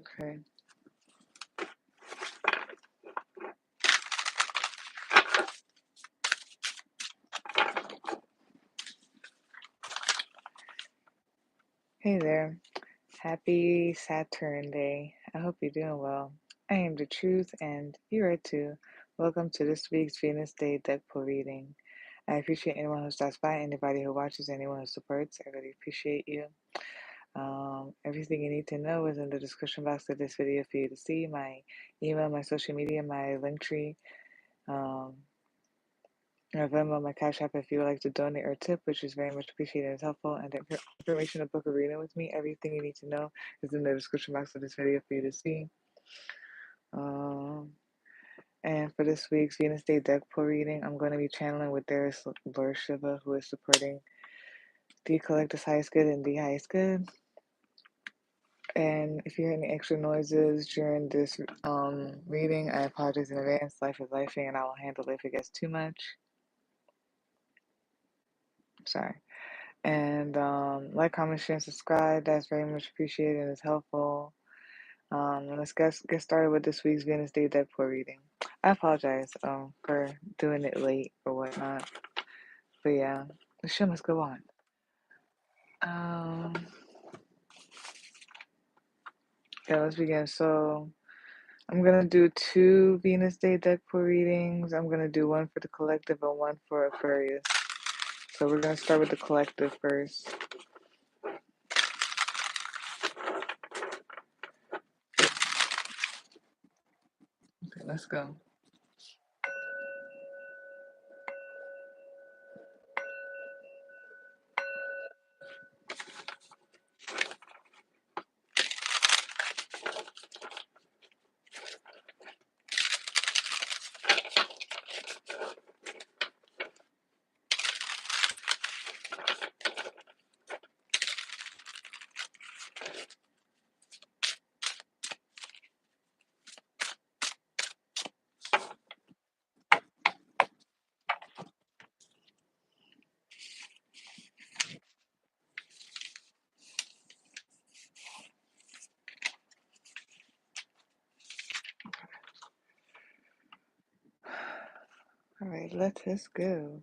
Okay. Hey there. Happy Saturn Day. I hope you're doing well. I am the truth, and you are too. Welcome to this week's Venus Day deck pool reading. I appreciate anyone who stops by, anybody who watches, anyone who supports. I really appreciate you. Everything you need to know is in the description box of this video for you to see. My email, my social media, my Linktree, my Venmo, my Cashapp if you would like to donate or tip, which is very much appreciated and is helpful. And the information to book a reading with me, everything you need to know is in the description box of this video for you to see. And for this week's Venus Day deck pool reading, I'm going to be channeling with Darius Lord Shiva, who is supporting the collector's highest good and the highest good. And if you hear any extra noises during this reading, I apologize in advance. Life is lifing, and I will handle it if it gets too much. Sorry. And like, comment, share, and subscribe. That's very much appreciated and is helpful. And let's get started with this week's Venus Day deck pool reading. I apologize for doing it late or whatnot. But yeah, the show must go on. Yeah, let's begin. So I'm gonna do 2 Venus Day deck pool readings. I'm gonna do one for the collective and one for Aquarius. So we're gonna start with the collective first. Okay, let's go. All right, let us go.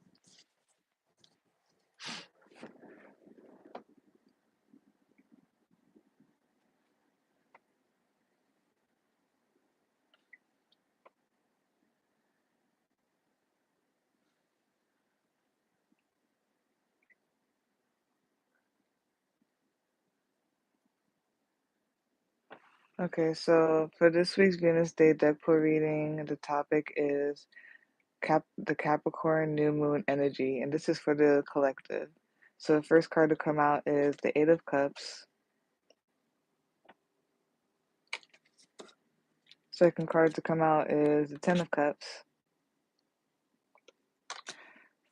Okay, so for this week's Venus Day deck pool reading, the topic is the Capricorn New Moon energy, and this is for the collective. So the first card to come out is the Eight of Cups. Second card to come out is the Ten of Cups.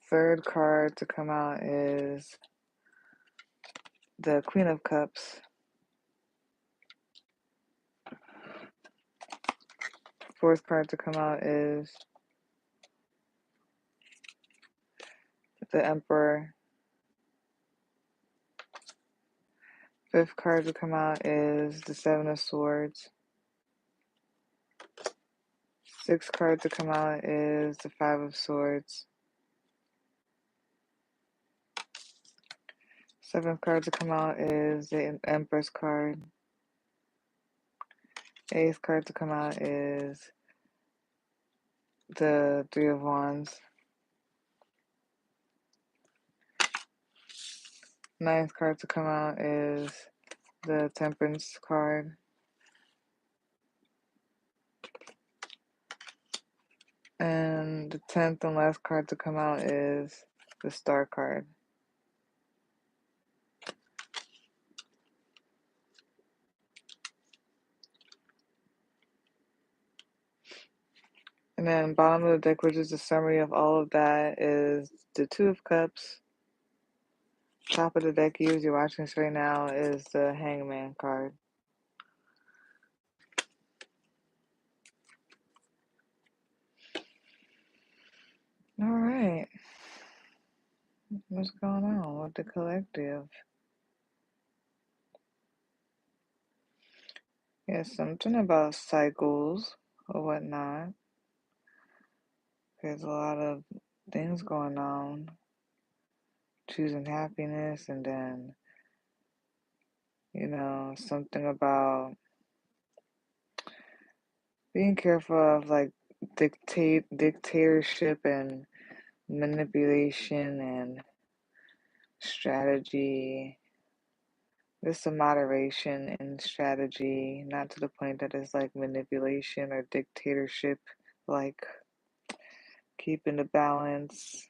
Third card to come out is the Queen of Cups. Fourth card to come out is the Emperor. Fifth card to come out is the Seven of Swords. Sixth card to come out is the Five of Swords. Seventh card to come out is the Empress card. Eighth card to come out is the Three of Wands. Ninth card to come out is the Temperance card. And the 10th and last card to come out is the Star card. And then bottom of the deck, which is a summary of all of that, is the Two of Cups. Top of the deck, you as you're watching this right now, is the Hangman card. All right. What's going on with the collective? Yeah, something about cycles or whatnot. There's a lot of things going on. Choosing happiness, and then, something about being careful of like dictatorship and manipulation and strategy. There's some moderation in strategy, not to the point that it's like manipulation or dictatorship, like keeping the balance.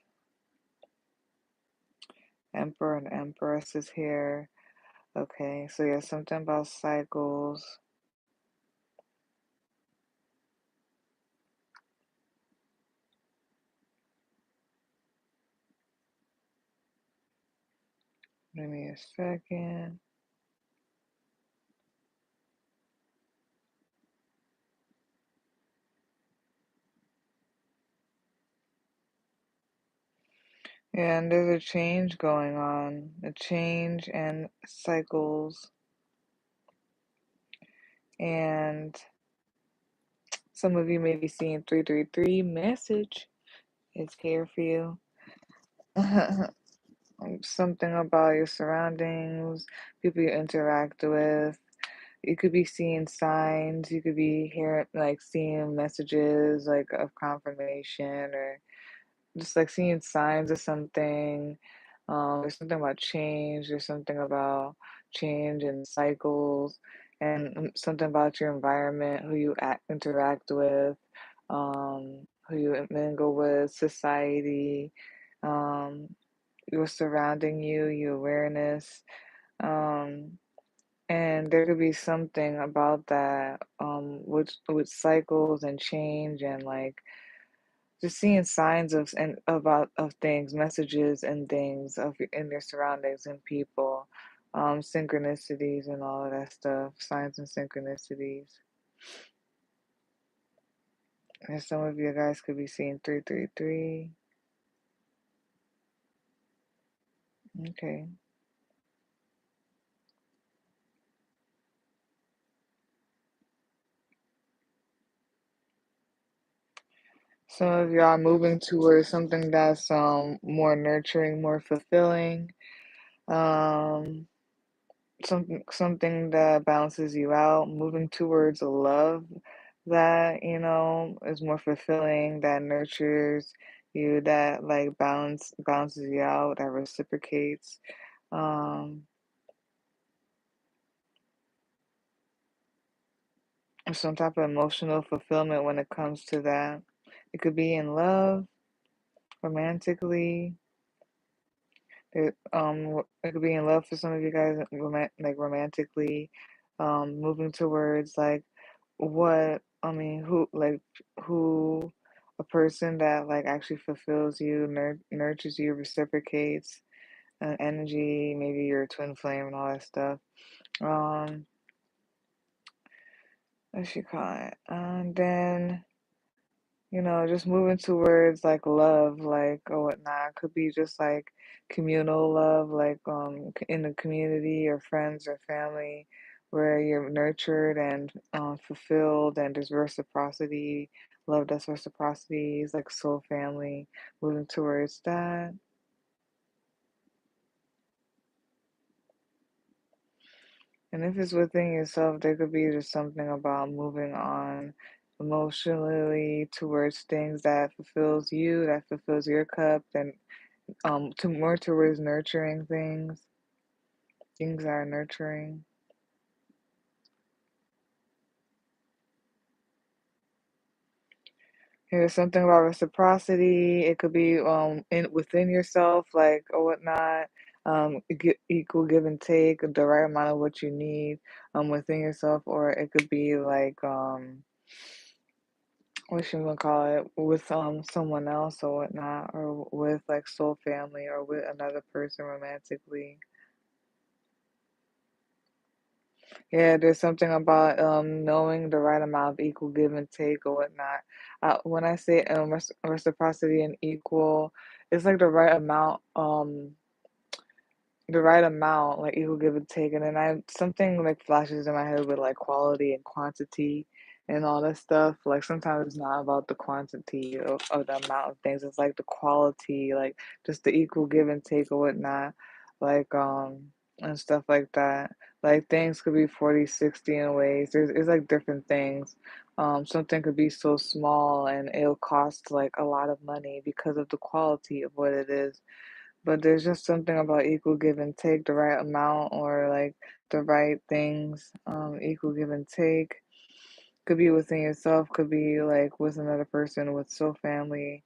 Emperor and Empress is here. Okay, so yeah, something about cycles. Give me a second. Yeah, and there's a change going on, a change and cycles. And some of you may be seeing 333 message. It's here for you. Something about your surroundings, people you interact with. You could be seeing signs, you could be hearing, like, seeing messages, like, of confirmation, or just like seeing signs of something. There's something about change. There's something about change and cycles, and something about your environment, who you interact with, who you mingle with, society, um, what's surrounding you, your awareness. Um, and there could be something about that, with cycles and change, and like just seeing signs of and about of things, messages and things of in their surroundings and people, synchronicities and all of that stuff, signs and synchronicities. And some of you guys could be seeing 333. Okay. Some of y'all moving towards something that's more nurturing, more fulfilling. Um something that balances you out, moving towards a love that, is more fulfilling, that nurtures you, that like balances you out, that reciprocates. Um, some type of emotional fulfillment when it comes to that. It could be in love, romantically. It could be in love for some of you guys, like romantically, moving towards like what I mean, who a person that like actually fulfills you, nurtures you, reciprocates energy, maybe your twin flame and all that stuff. Um, what you call it? And then just moving towards like love, like or whatnot. Could be just like communal love, like in the community or friends or family, where you're nurtured and fulfilled, and there's reciprocity. Love that's reciprocity is like soul family. Moving towards that. And if it's within yourself, there could be just something about moving on emotionally towards things that fulfills you, that fulfills your cup, and to more towards nurturing things that are nurturing. There's something about reciprocity. It could be in within yourself, like or whatnot. Equal give and take, the right amount of what you need within yourself, or it could be like what should we call it, with someone else or whatnot, or with like soul family, or with another person romantically. Yeah, there's something about knowing the right amount of equal give and take or whatnot. When I say reciprocity and equal, it's like the right amount. the right amount, like equal give and take, and then something like flashes in my head with like quality and quantity and all that stuff. Like sometimes it's not about the quantity of the amount of things, it's like the quality, like just the equal give and take or whatnot, like and stuff like that. Like things could be 40, 60 in ways. It's like different things. Something could be so small and it'll cost like a lot of money because of the quality of what it is, but there's just something about equal give and take, the right amount or like the right things. Equal give and take could be within yourself, could be like with another person, with soul family.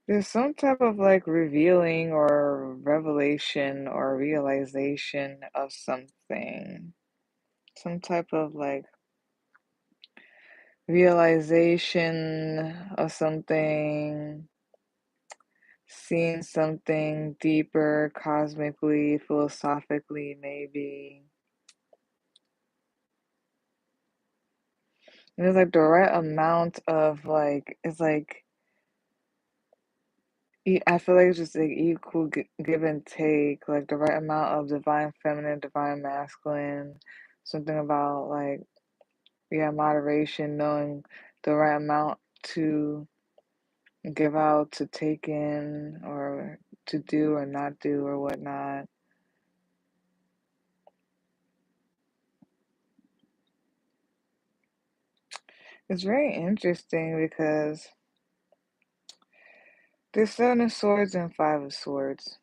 There's some type of like revealing or revelation or realization of something. Some type of like realization of something, seeing something deeper, cosmically, philosophically, maybe. And there's like the right amount of like, it's like, I feel like it's just like equal give and take, like the right amount of divine feminine, divine masculine, something about like, yeah, moderation, knowing the right amount to give out, to take in, or to do or not do or whatnot. It's very interesting because there's Seven of Swords and Five of Swords.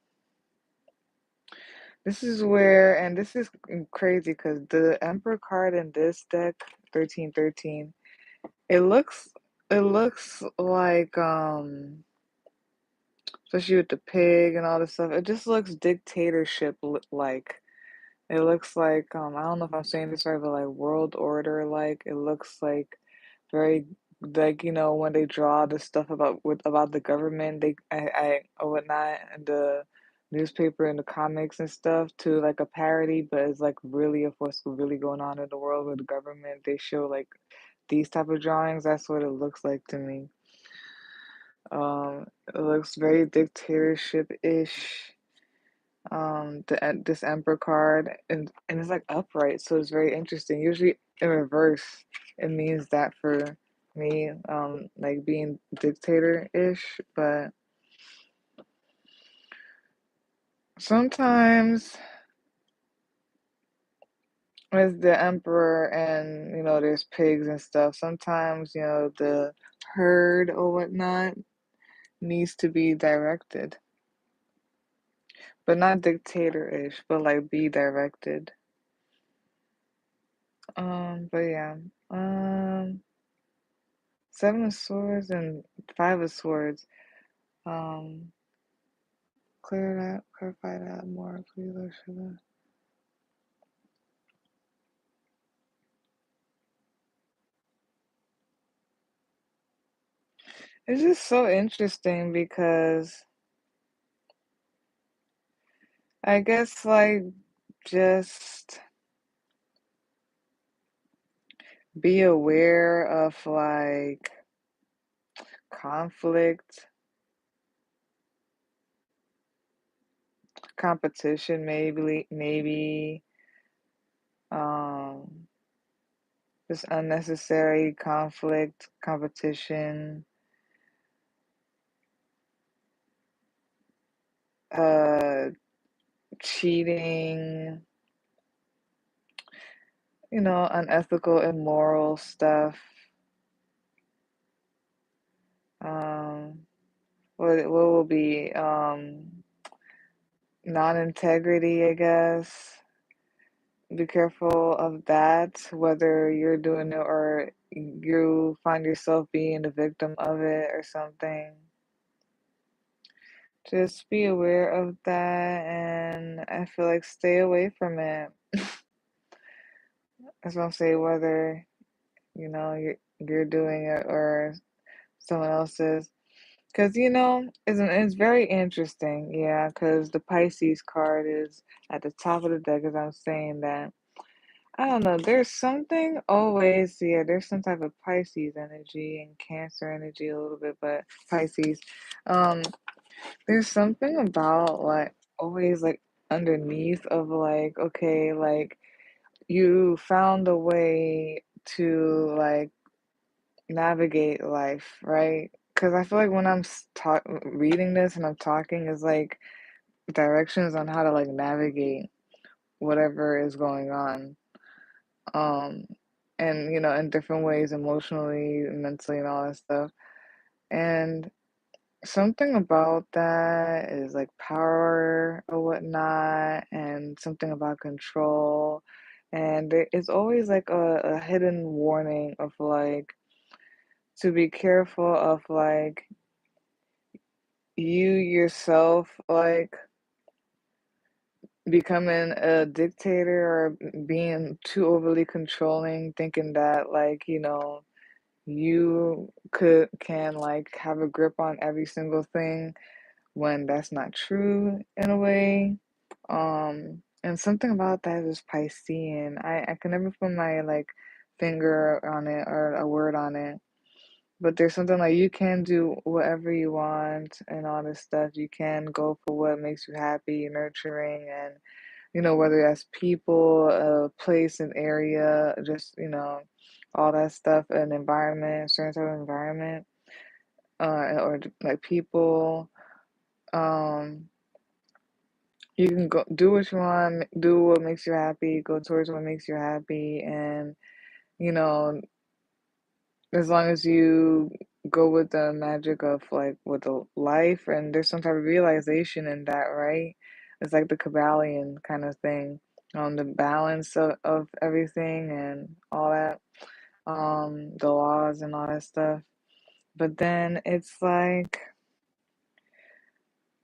This is where, and this is crazy because the Emperor card in this deck, 1313, it looks, it looks like, especially with the pig and all this stuff, it just looks dictatorship like. It looks like, I don't know if I'm saying this right, but like world order like. It looks like very like, when they draw the stuff about the government, I or whatnot, and the newspaper and the comics and stuff to like a parody, but it's like really of what's really going on in the world with the government. They show like these type of drawings. That's what it looks like to me. It looks very dictatorship-ish. This Emperor card, and it's like upright, so it's very interesting. Usually in reverse, it means that for me, like being dictator-ish, but sometimes as the Emperor and there's pigs and stuff, sometimes the herd or whatnot needs to be directed, but not dictator-ish, but like be directed. But yeah. Um, Seven of Swords and Five of Swords. Um, clarify that more, please, or should I? It's just so interesting because I guess like just be aware of like conflict, competition, maybe, um, just unnecessary conflict, competition, uh, cheating, unethical, immoral stuff. Um, what will be non-integrity, I guess. Be careful of that, whether you're doing it or you find yourself being the victim of it or something. Just be aware of that, and I feel like stay away from it. That's what I'm saying, whether you're doing it or someone else is. Because, it's very interesting. Yeah, because the Pisces card is at the top of the deck, as I'm saying that. I don't know. There's something always, yeah, there's some type of Pisces energy and Cancer energy a little bit, but Pisces. Um, there's something about like always like underneath of like, okay, like you found a way to like navigate life, right? Because I feel like when I'm reading this and I'm talking, is like directions on how to like navigate whatever is going on. Um, and in different ways, emotionally, mentally, and all that stuff. And something about that is like power or whatnot, and something about control. And there is always like a hidden warning of like to be careful of like you yourself like becoming a dictator or being too overly controlling, thinking that like, you can like have a grip on every single thing when that's not true in a way. And something about that is Piscean. I can never put my like finger on it or a word on it. But there's something like you can do whatever you want and all this stuff. You can go for what makes you happy, nurturing, and whether that's people, a place, an area, just all that stuff, an environment, certain type of environment, or like people. Um, you can go do what you want, do what makes you happy, go towards what makes you happy, and you know as long as you go with the magic of like with the life and there's some type of realization in that, right? It's like the Kabbalion kind of thing, the balance of everything and all that, the laws and all that stuff. But then it's like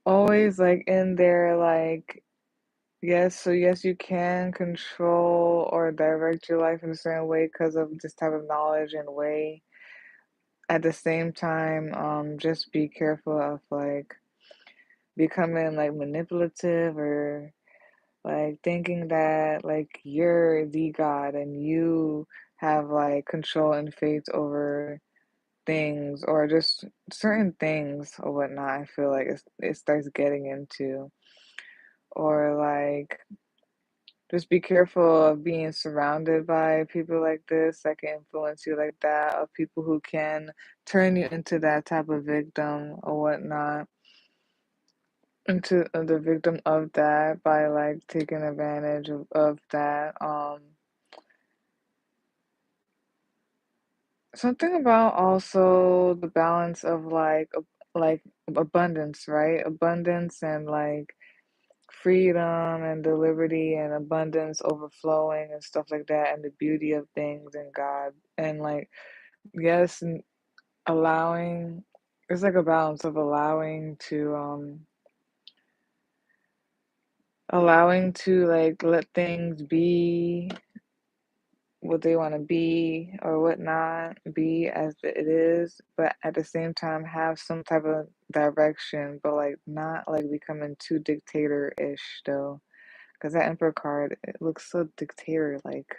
always like in there, like, yes, so yes, you can control or direct your life in a certain way because of this type of knowledge and way. At the same time, just be careful of like becoming like manipulative or like thinking that like you're the God and you have like control and faith over things or just certain things or whatnot. I feel like it starts getting into, or like just be careful of being surrounded by people like this that can influence you like that, of people who can turn you into that type of victim or whatnot, into the victim of that by like taking advantage of that. Something about also the balance of like abundance, right? Abundance and like freedom and the liberty and abundance overflowing and stuff like that, and the beauty of things and God, and like yes, and allowing, it's like a balance of allowing to like let things be what they want to be or whatnot, be as it is, but at the same time have some type of direction, but like not like becoming too dictator-ish though. Because that Emperor card, it looks so dictator like.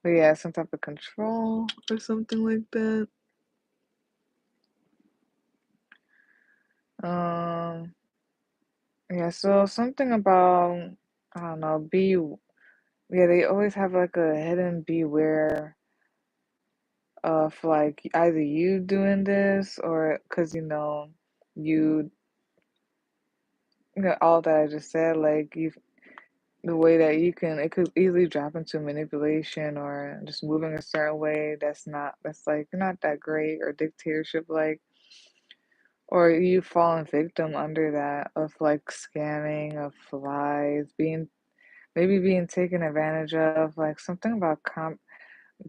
But yeah, some type of control or something like that. Um, yeah, so something about, I don't know, yeah, they always have like a hidden beware of like either you doing this or because you, all that I just said, like the way that you can, it could easily drop into manipulation or just moving a certain way that's like not that great or dictatorship like, or you falling victim under that of like scamming, of lies, being taken advantage of, like something about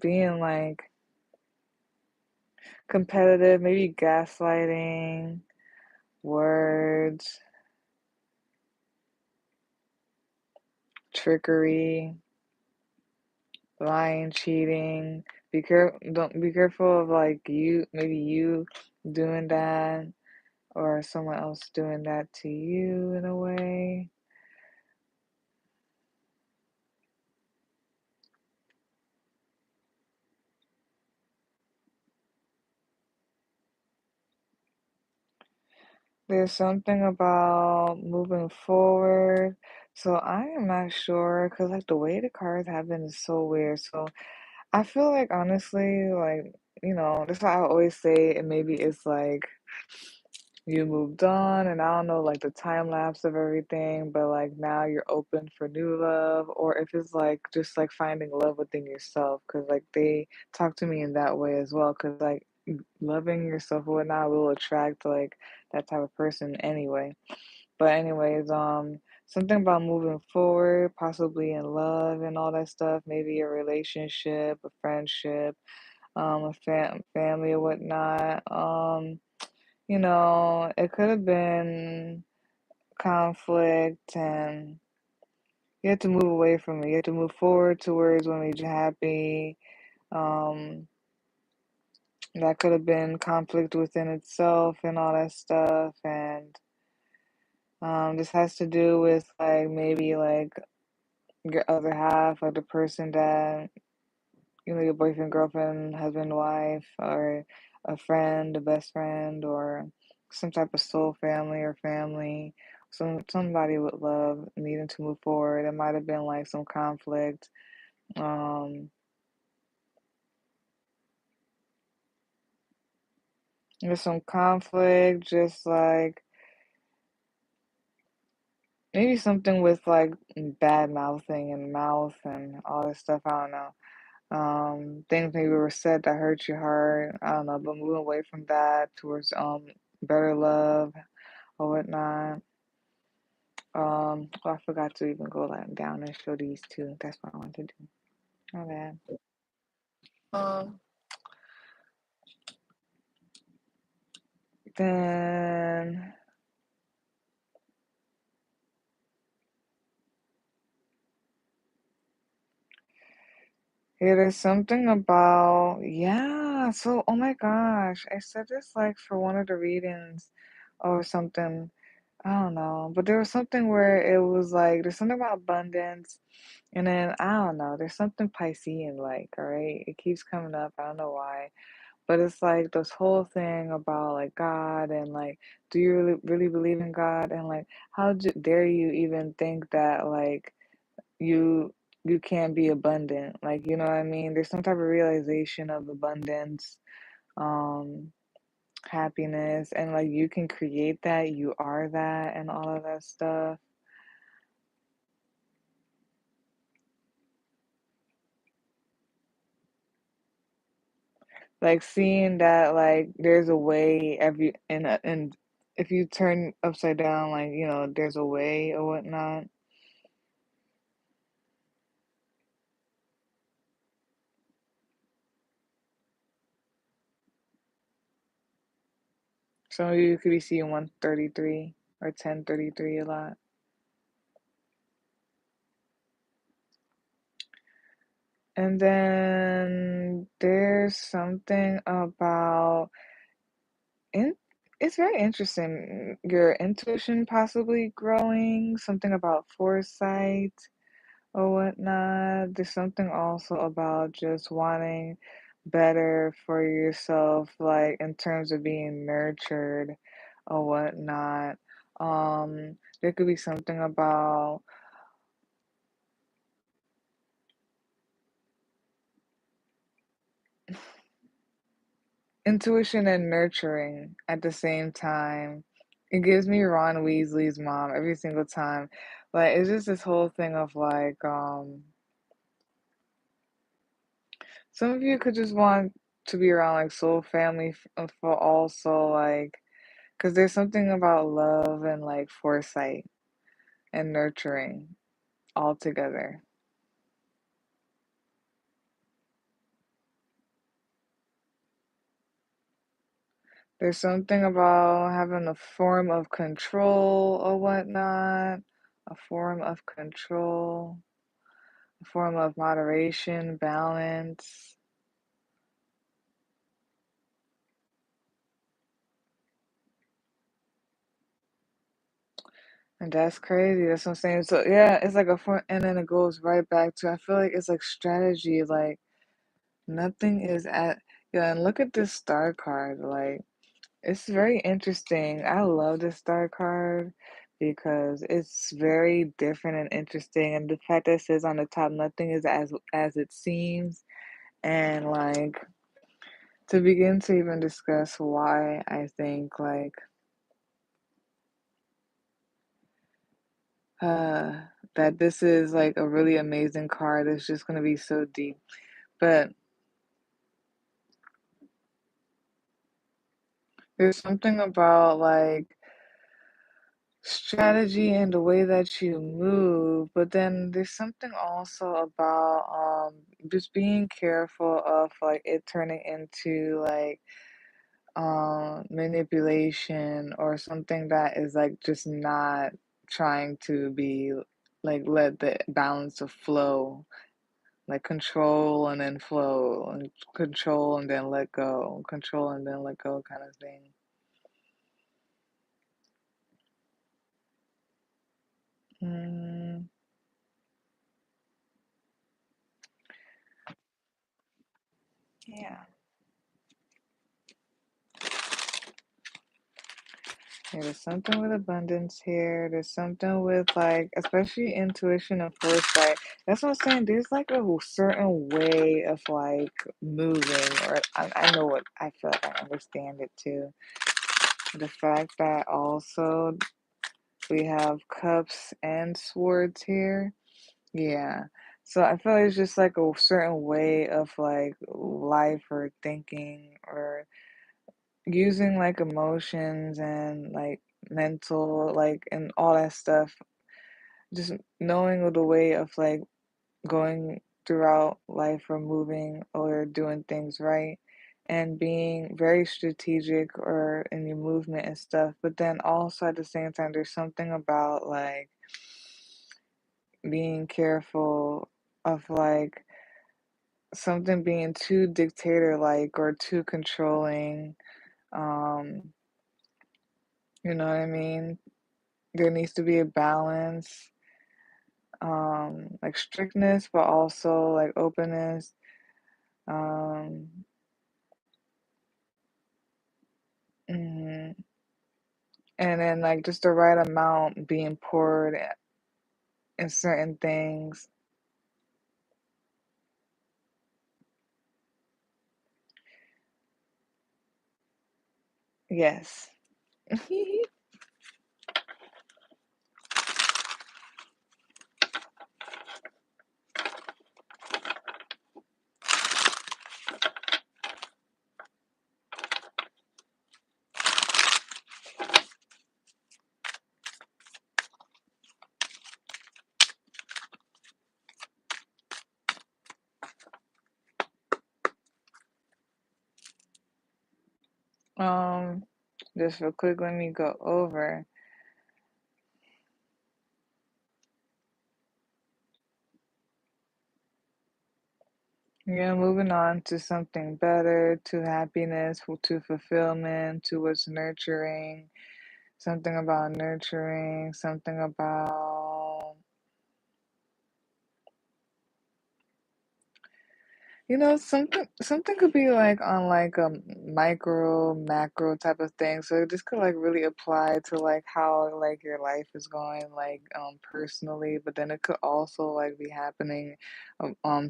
being like competitive, maybe gaslighting, words, trickery, lying, cheating. Don't be careful of like maybe you doing that or someone else doing that to you in a way. There's something about moving forward. So I am not sure because like the way the cards have been is so weird. So I feel like honestly, like, that's why I always say it maybe it's like you moved on and I don't know like the time lapse of everything, but like now you're open for new love, or if it's like just like finding love within yourself, because like they talk to me in that way as well, because like loving yourself or whatnot will attract like that type of person anyway. But anyways, something about moving forward, possibly in love and all that stuff, maybe a relationship, a friendship, a family or whatnot. It could have been conflict, and you have to move away from it. You have to move forward towards what made you happy. Um, that could have been conflict within itself and all that stuff. And this has to do with like maybe like your other half, like the person that your boyfriend, girlfriend, husband, wife, or a friend, a best friend, or some type of soul family or family, somebody with love needing to move forward. It might have been like some conflict. Um, there's some conflict, just like maybe something with like bad mouthing and mouth and all this stuff. I don't know. Things maybe were said that hurt your heart. I don't know, but moving away from that towards better love or whatnot. Oh, I forgot to even go like down and show these two. That's what I wanted to do. My bad. Um, then yeah, there's something about yeah. So oh my gosh, I said this like for one of the readings or something. I don't know, but there was something where it was like there's something about abundance, and then I don't know, there's something Piscean like, all right? It keeps coming up. I don't know why. But it's like this whole thing about like God and like, do you really believe in God? And like, how dare you even think that like you you can be abundant? Like, you know what I mean? There's some type of realization of abundance, um, happiness, and like you can create that, you are that, and all of that stuff. Like seeing that like there's a way and if you turn upside down, like, there's a way or whatnot. Some of you could be seeing 133 or 1033 a lot. And then there's something about in it's very interesting. Your intuition possibly growing, something about foresight or whatnot. There's something also about just wanting better for yourself, like in terms of being nurtured or whatnot. There could be something about intuition and nurturing at the same time. It gives me Ron Weasley's mom every single time. Like it's just this whole thing of like some of you could just want to be around like soul family for also like because there's something about love and like foresight and nurturing all together. There's something about having a form of control or whatnot, a form of control, a form of moderation, balance. And that's crazy. That's what I'm saying. So yeah, it's like a form, and then it goes right back to I feel like it's like strategy. Like nothing is at yeah. And look at this star card. Like It's very interesting. I love the star card because it's very different and interesting. And the fact that it says on the top, nothing is as it seems. And like to begin to even discuss why I think like uh that this is like a really amazing card. It's just gonna be so deep. But there's something about like strategy and the way that you move, but then there's something also about just being careful of like it turning into like manipulation or something that is like just not trying to be like let the balance of flow, like control and then flow and control and then let go, control and then let go kind of thing. Mm, yeah. Yeah, there's something with abundance here. There's something with like, especially intuition and foresight. That's what I'm saying. There's like a certain way of like moving, or I know what I feel like I understand it too. The fact that also we have cups and swords here. Yeah. So I feel like it's just like a certain way of like life or thinking or using like emotions and like mental like and all that stuff, just knowing the way of like going throughout life or moving or doing things right and being very strategic or in your movement and stuff, but then also at the same time there's something about like being careful of like something being too dictator like or too controlling. um you know what I mean? There needs to be a balance, like strictness, but also like openness. Um, mhm. And then like just the right amount being poured in certain things. Yes. um, just real quick, let me go over. Yeah, moving on to something better, to happiness, to fulfillment, to what's nurturing, something about nurturing, something about something could be like on like a micro, macro type of thing. So this could like really apply to like how like your life is going, like personally, but then it could also like be happening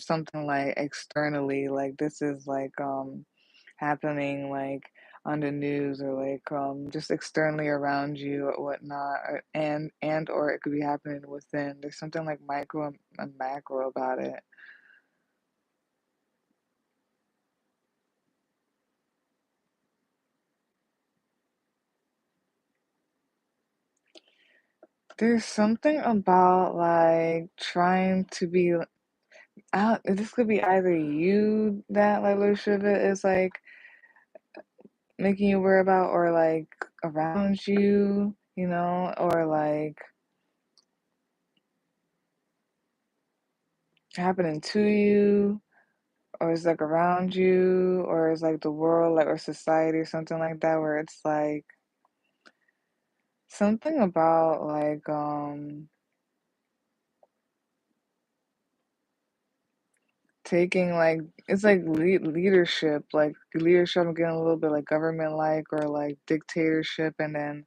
something like externally, like this is like happening like on the news or like just externally around you or whatnot, and or it could be happening within. There's something like micro and macro about it. There's something about like trying to be out. This could be either you that like Lucia is like making you worry about, or like around you, or like happening to you, or it's like around you, or it's like the world, like or society, or something like that, where it's like something about like taking like it's like leadership, like leadership. I'm getting a little bit like government like or like dictatorship, and then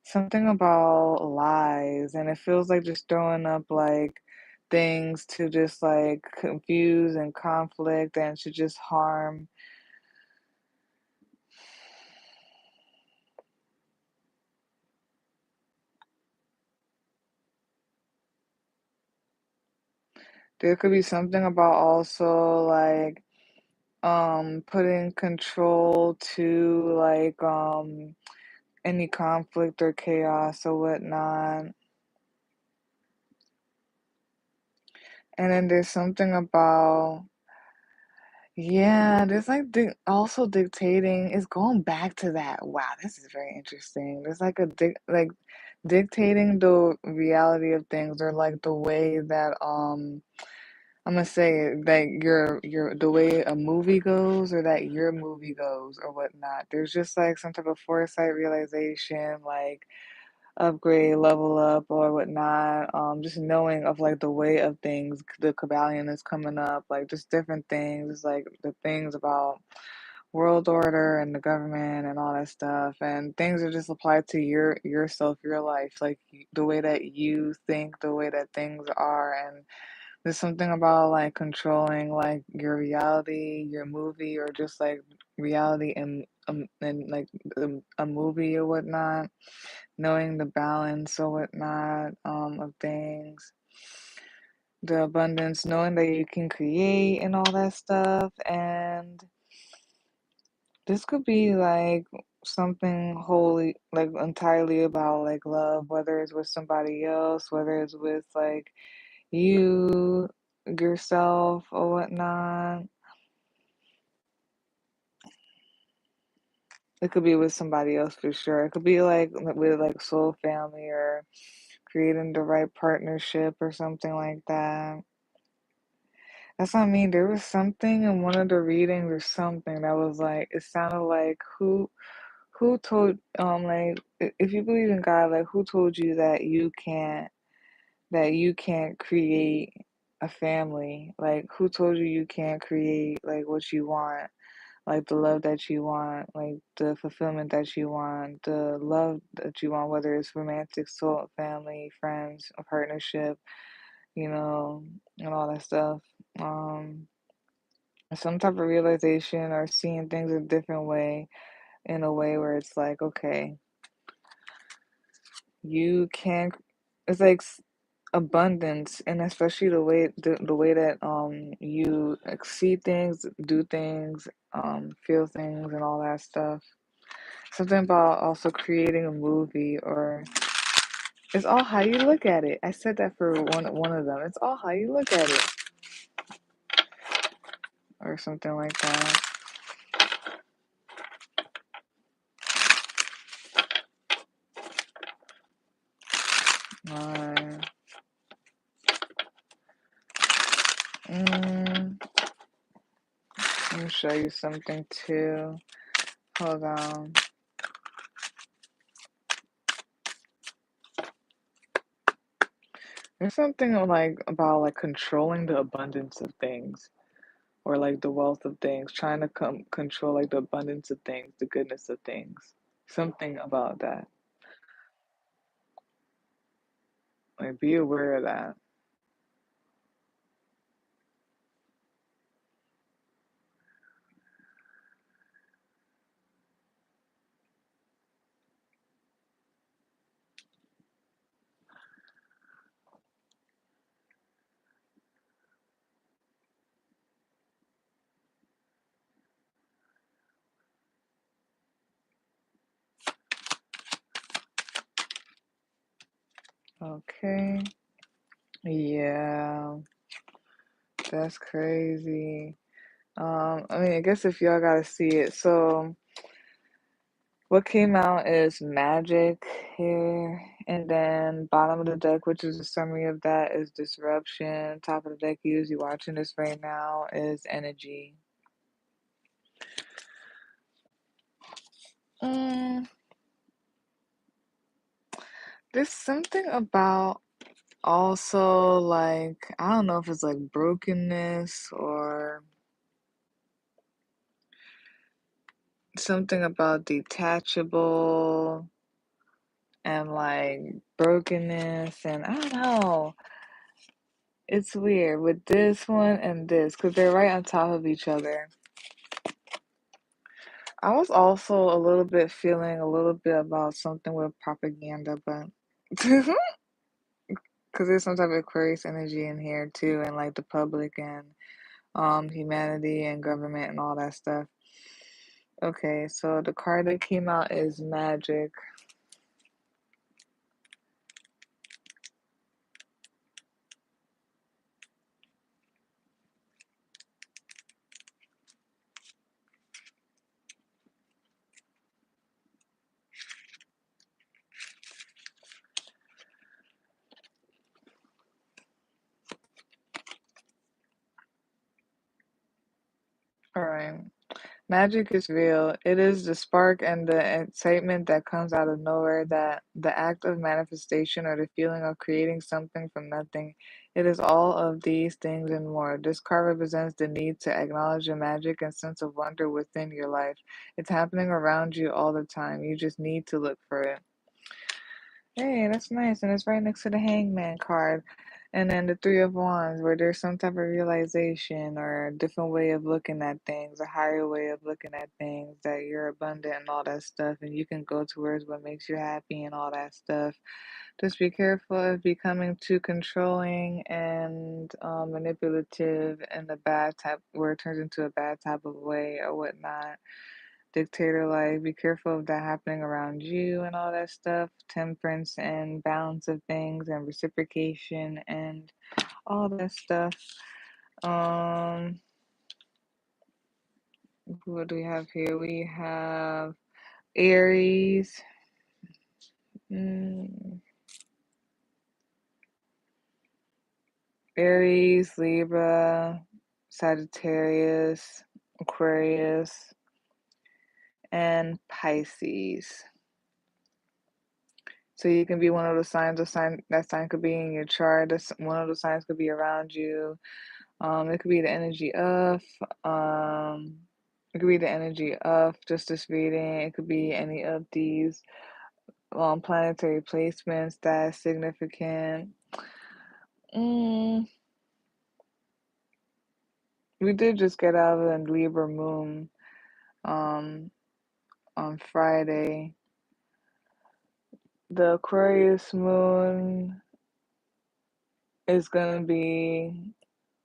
something about lies, and it feels like just throwing up like things to just like confuse and conflict and to just harm. There could be something about also like putting control to like any conflict or chaos or whatnot. And then there's something about, yeah, there's like also dictating. It's going back to that. Wow, this is very interesting. There's like like dictating the reality of things, or like the way that I'm gonna say it, that your the way a movie goes, or that your movie goes or whatnot. There's just like some type of foresight, realization, like upgrade, level up, or whatnot. Just knowing of like the way of things, the Kabbalion is coming up, like just different things, like the things about world order and the government and all that stuff, and things are just applied to yourself, your life, like the way that you think, the way that things are, and there's something about like controlling like your reality, your movie, or just like reality and like a movie or whatnot, knowing the balance or whatnot of things, the abundance, knowing that you can create and all that stuff. And this could be like something wholly, like entirely about like love, whether it's with somebody else, whether it's with like you, yourself, or whatnot. It could be with somebody else for sure. It could be like with like soul family, or creating the right partnership or something like that. That's what I mean. There was something in one of the readings or something that was like it sounded like who told like if you believe in God, like who told you that you can't create a family? Like who told you you can't create like what you want? Like the love that you want, like the fulfillment that you want, the love that you want, whether it's romantic, soul, family, friends, a partnership, and all that stuff. Um, some type of realization or seeing things a different way, in a way where it's like, okay, you can, it's like abundance, and especially the way that you like, see things, do things, feel things, and all that stuff. Something about also creating a movie, or it's all how you look at it. I said that for one of them. It's all how you look at it, or something like that. Uh, mm, let me show you something too. Hold on. There's something like about like controlling the abundance of things, or like the wealth of things, trying to control like the abundance of things, the goodness of things. Something about that. Like be aware of that. Okay. Yeah, that's crazy. I mean, I guess if y'all gotta see it. So what came out is magic here, and then bottom of the deck, which is a summary of that, is disruption. Top of the deck, you usually watching this right now, is energy. Mm, there's something about Also, like, I don't know if it's like brokenness or something about detachable and like brokenness, and I don't know. It's weird with this one and this because they're right on top of each other. I was also a little bit feeling a little bit about something with propaganda, but because there's some type of Aquarius energy in here too, and like the public and humanity and government and all that stuff. Okay, so the card that came out is Magic. All right. Magic is real. It is the spark and the excitement that comes out of nowhere, that the act of manifestation or the feeling of creating something from nothing. It is all of these things and more. This card represents the need to acknowledge the magic and sense of wonder within your life. It's happening around you all the time. You just need to look for it. Hey, that's nice. And it's right next to the Hangman card. And then the Three of Wands, where there's some type of realization or a different way of looking at things, a higher way of looking at things, that you're abundant and all that stuff, and you can go towards what makes you happy and all that stuff. Just be careful of becoming too controlling and manipulative in the bad type, where it turns into a bad type of way or whatnot. Dictator like, be careful of that happening around you and all that stuff. Temperance and balance of things and reciprocation and all that stuff. Um, what do we have here? We have Aries, mm, Aries, Libra, Sagittarius, Aquarius, and Pisces. So you can be one of the signs. A sign that sign could be in your chart. One of the signs could be around you. It could be the energy of. Um, it could be the energy of just this reading. It could be any of these planetary placements that's significant. Mm, we did just get out of the Libra moon um, on Friday. The Aquarius moon is gonna be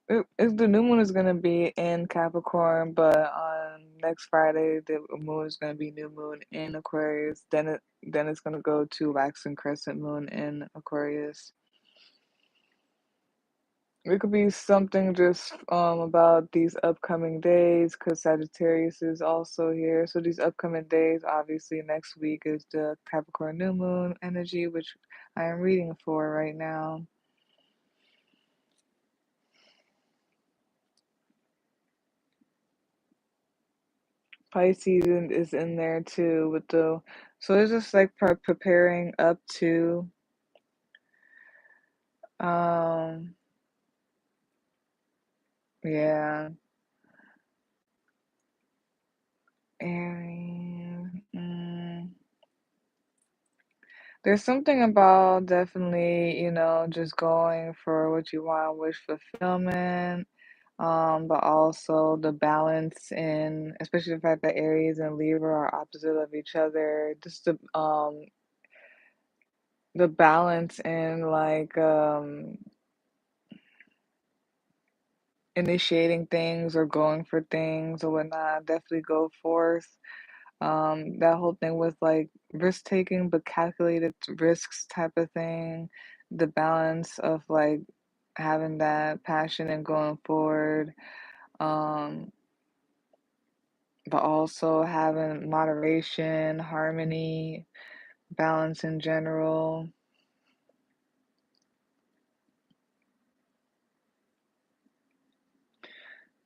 the new moon is gonna be in Capricorn, but on next Friday the moon is gonna be new moon in Aquarius. Then it's gonna go to waxing crescent moon in Aquarius. It could be something just about these upcoming days, because Sagittarius is also here. So these upcoming days, obviously next week is the Capricorn New Moon energy, which I am reading for right now. Pisces is in there too with the, so it's just like preparing up to um yeah, Aries. There's something about definitely, just going for what you want, wish fulfillment, but also the balance in, especially the fact that Aries and Libra are opposite of each other. Just the balance in like initiating things or going for things or whatnot. Definitely go forth. That whole thing with like risk taking but calculated risks type of thing. The balance of like having that passion and going forward. Um, but also having moderation, harmony, balance in general.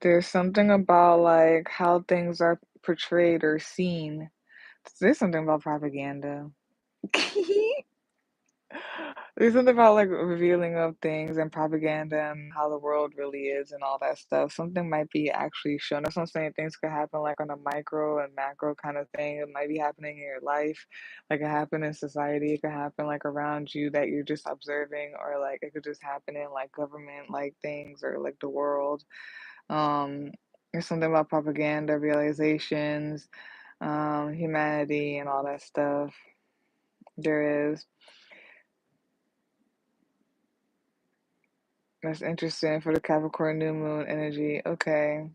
There's something about like how things are portrayed or seen. There's something about propaganda. There's something about like revealing of things and propaganda and how the world really is and all that stuff. Something might be actually shown. That's what I'm saying. Things could happen like on a micro and macro kind of thing. It might be happening in your life, like it happened in society. It could happen like around you that you're just observing, or like it could just happen in like government like things or like the world. Um, there's something about propaganda, realizations, humanity, and all that stuff. There is. That's interesting for the Capricorn New Moon energy. Okay.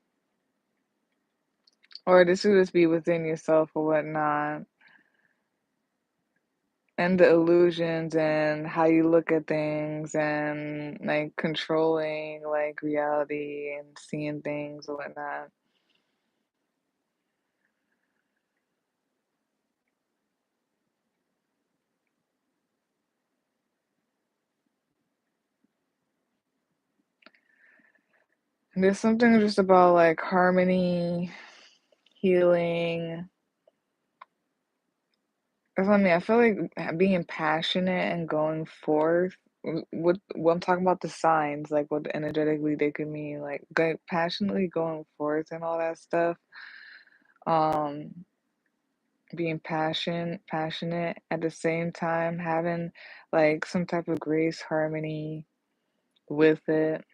Or this would just be within yourself or whatnot. And the illusions and how you look at things and like controlling like reality and seeing things or whatnot. And there's something just about like harmony, healing. That's what I mean. I feel like being passionate and going forth. What I'm talking about the signs, like what energetically they could mean, like passionately going forth and all that stuff. Um, being passionate at the same time, having like some type of grace, harmony with it.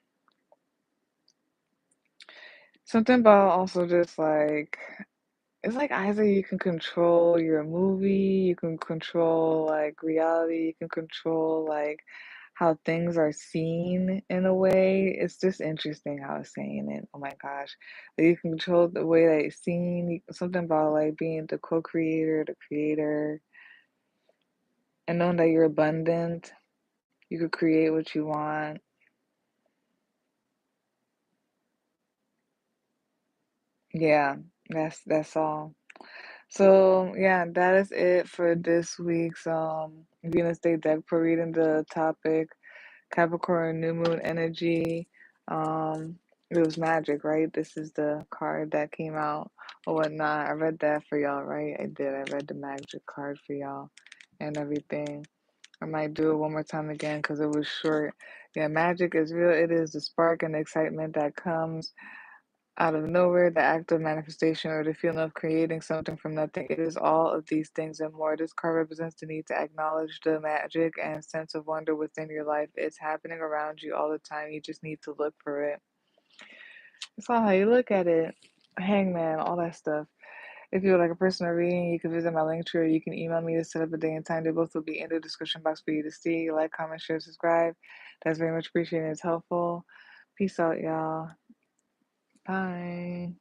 Something about also just like it's like either you can control your movie, you can control like reality, you can control like how things are seen in a way. It's just interesting how it's saying it. Oh my gosh. Like you can control the way that it's seen, something about like being the co-creator, the creator, and knowing that you're abundant. You could create what you want. Yeah, that's all. So yeah, that is it for this week's Venus Day deck per reading the topic Capricorn New Moon energy. Um it was magic, right? This is the card that came out or whatnot. I read that for y'all, right? I did. I read the magic card for y'all and everything. I might do it one more time again because it was short. Yeah, magic is real. It is the spark and excitement that comes out of nowhere, the act of manifestation or the feeling of creating something from nothing. It is all of these things and more. This card represents the need to acknowledge the magic and sense of wonder within your life. It's happening around you all the time. You just need to look for it. It's all how you look at it. Hangman, all that stuff. If you would like a personal reading, you can visit my link tree or you can email me to set up a day and time. They both will be in the description box for you to see. Like, comment, share, subscribe. That's very much appreciated. It's helpful. Peace out, y'all. Bye.